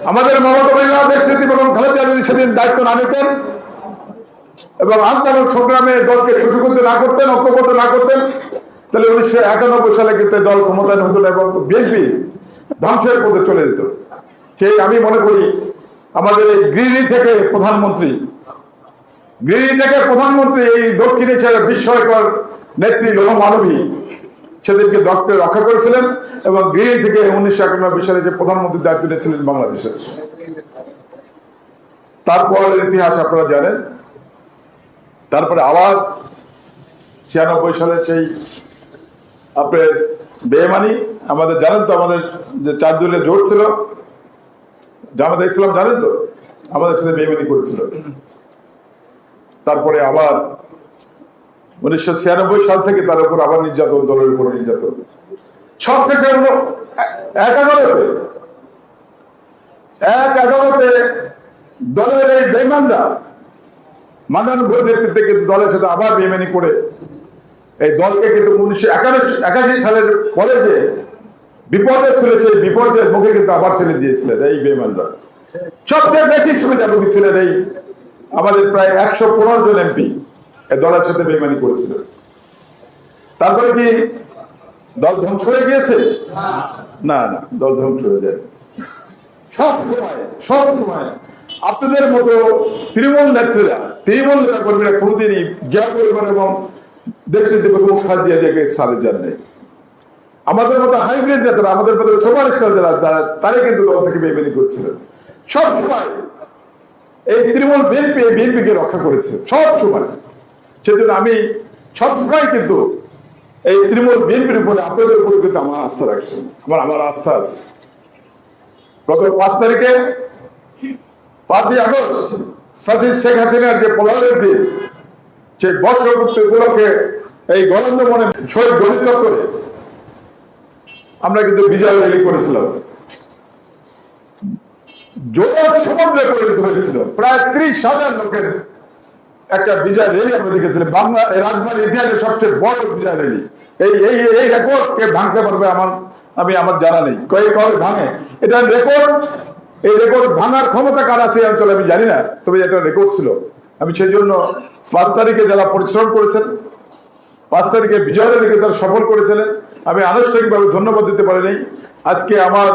আমাদের মমতা বাংলাদেশ নীতি এবং খালেদা যদি সেদিন দায়িত্ব না নিতেন এবং আন্দোলন সংগ্রামে দলকে সুসংগঠিত না করতেন, ঐক্যবদ্ধ না করতেন, তাহলে 1991 সালে কিন্তু দল ক্ষমতায় হতো না এবং বিএনপি ধ্বংসের পথে চলে যেত। সেই আমি মনে করি আমাদের এই গৃহিণী থেকে প্রধানমন্ত্রী এই দক্ষিণ এশিয়ার বিস্ময়কর নেত্রী লৌহ মানবী সেদিনকে দলকে রক্ষা করেছিলেন এবং গৃহিণী থেকে 1991 সালে যে প্রধানমন্ত্রীর দায়িত্ব নিয়েছিলেন বাংলাদেশের। তারপরের ইতিহাস আপনারা জানেন। তারপরে আবার 96 সালে সেই আপনার বেঈমানি, আমাদের জানেন তো, আমাদের যে 4 দলীয় জোট ছিল, জামাত ইসলাম জানেন তো, আমাদের সাথে বেঈমানি করেছিল। তারপরে আবার 1996 সাল থেকে তার উপর আবার নির্যাতন, দলের উপর নির্যাতন, সব শেষে হলো 11-তে দলের এই বেঈমানরা মান্নান ঘোষ নেতৃত্বে কিন্তু দলের সাথে আবার বেঈমানি করে এই দলকে কিন্তু 1981 সালের পরে যে বিপদে ছিল সেই বিপদের মুখে কিন্তু আবার ফেলে দিয়েছিলেন এই বেঈমানরা। সবচেয়ে বেশি সুবিধাভোগী ছিলেন এই আমাদের প্রায় 115 জন এমপি এই দলের সাথে বেঈমানি করেছিলেন। তারপরে কি দল ধ্বংস হয়ে গিয়েছে? না, দল ধ্বংস হয়ে যায়। সব সময় আপনাদের মতো তৃণমূল নেতা কর্মীরা কোনদিনই জিয়া পরিবার এবং দেশনীতি বেগম খালেদা জিয়াকে সারে যান নাই। আমাদের মতো হাইব্রিড নেতারা, আমাদের মতো সুপারস্টার যারা তারা কিন্তু দল থেকে বেইমানি করছিলেন। সব সময় এই তৃণমূল বিএনপিকে রক্ষা করেছে সব সময়। সেজন্য আমি সবসময় কিন্তু এই তৃণমূল বিএনপির উপরে, আপনাদের উপরে কিন্তু আমার আস্থা রাখছি, আমার আস্থা আছে। গত 5 তারিখে 5ই আগস্ট ফ্যাসিস্ট শেখ হাসিনার যে পলায়নের দিন, সেই বর্ষপূর্তি উপলক্ষে এই গণেন্দ্র মনে শহীদ গণিত চত্বরে আমরা কিন্তু বিজয় র্যালি করেছিলাম। জোয়ার সমুদ্রে পরিণত হয়েছিল, প্রায় 30,000 লোকের একটা বিজয় র্যালি আমরা দেখেছিলাম। বাংলা রাজধানীর ইতিহাসের সবচেয়ে বড় বিজয় র্যালি। এই রেকর্ড কে ভাঙতে পারবে আমার জানা নেই। কবে ভাঙে এটা রেকর্ড? এই রেকর্ড ভাঙার ক্ষমতা কার আছে এই অঞ্চলে আমি জানি না, তবে এটা রেকর্ড ছিল। আমি সেই জন্য 5 তারিখে যারা পরিশ্রম করেছেন, 5 তারিখে বিজয় র্যালিকে যারা সফল করেছিলেন, আমি আনুষ্ঠানিকভাবে ধন্যবাদ দিতে পারিনি। আজকে আমার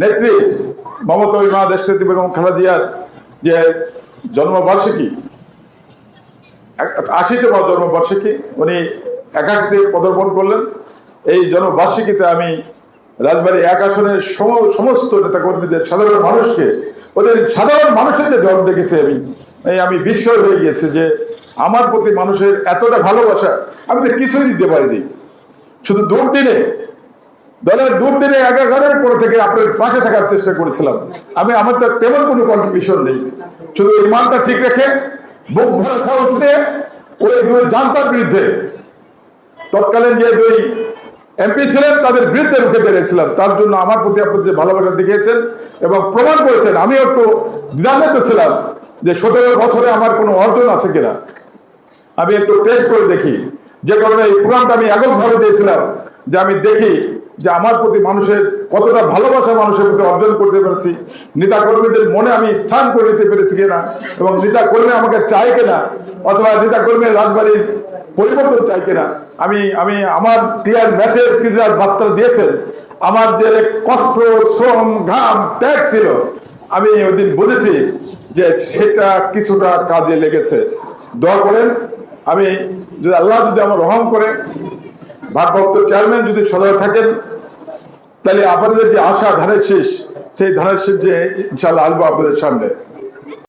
নেত্রী মমতা বাংলাদেশ নেত্রী বেগম খালেদা জিয়ার যে জন্মবার্ষিকী, 80তম জন্মবার্ষিকী, উনি 81তে পদার্পণ করলেন। এই জন্মবার্ষিকীতে আমি রাজবাড়ী 1 আসনের সমস্ত নেতাকর্মীদের, সাধারণ মানুষকে, ওদের সাধারণ মানুষের যে জন্ম দেখেছে, আমি বিস্ময় হয়ে গিয়েছে যে আমার প্রতি মানুষের এতটা ভালোবাসা আমি তো কিছুই দিতে পারিনি। শুধু দুর্দিনে, দলের দুর্দিনে একাগারের পর থেকে আপনার পাশে থাকার চেষ্টা করেছিলাম। আমার তো তেমন কোনো কন্ট্রিবিউশন নেই, শুধু ইমানটা ঠিক রেখে বুক ভরা সাহস নিয়ে ওই 2 জান্তার বিরুদ্ধে, তৎকালীন যে 2 এমপি ছিলেন তাদের বিরুদ্ধে রুখে দাঁড়িয়েছিলাম। তার জন্য আমার প্রতি আপনি যে ভালোবাসা দেখিয়েছেন এবং প্রমাণ করেছেন, আমি একটু দ্বিধান্বিত ছিলাম যে 17 বছরে আমার কোনো অর্জন আছে কিনা, আমি একটু টেস্ট করে দেখি। যে কারণে এই প্রোগ্রামটা আমি এককভাবে দিয়েছিলাম যে আমি দেখি যে আমার প্রতি মানুষের কতটা ভালোবাসা মানুষের প্রতি অর্জন করতে পেরেছি, নেতা কর্মীদের মনে আমি স্থান করে নিতে পেরেছি কিনা, এবং নেতা কর্মী আমাকে চাই কিনা, অথবা নেতা কর্মীর রাজবাড়ির পরিবর্তন চাই কিনা। আমি আমার ক্লিয়ার মেসেজ, ক্লিয়ার বার্তা দিয়েছেন। আমার যে কষ্ট, শ্রম, ঘাম, ত্যাগ ছিল, আমি ওই দিন বুঝেছি যে সেটা কিছুটা কাজে লেগেছে। দোয়া করেন, আমি যদি আল্লাহ যদি আমার রহম করে, ভারপ্রাপ্ত চেয়ারম্যান যদি সদয় থাকেন, তাহলে আপনাদের যে আশা ধানের শীষ, সেই ধানের শীষ যে ইনশাআল্লাহ আসবো আপনাদের সামনে।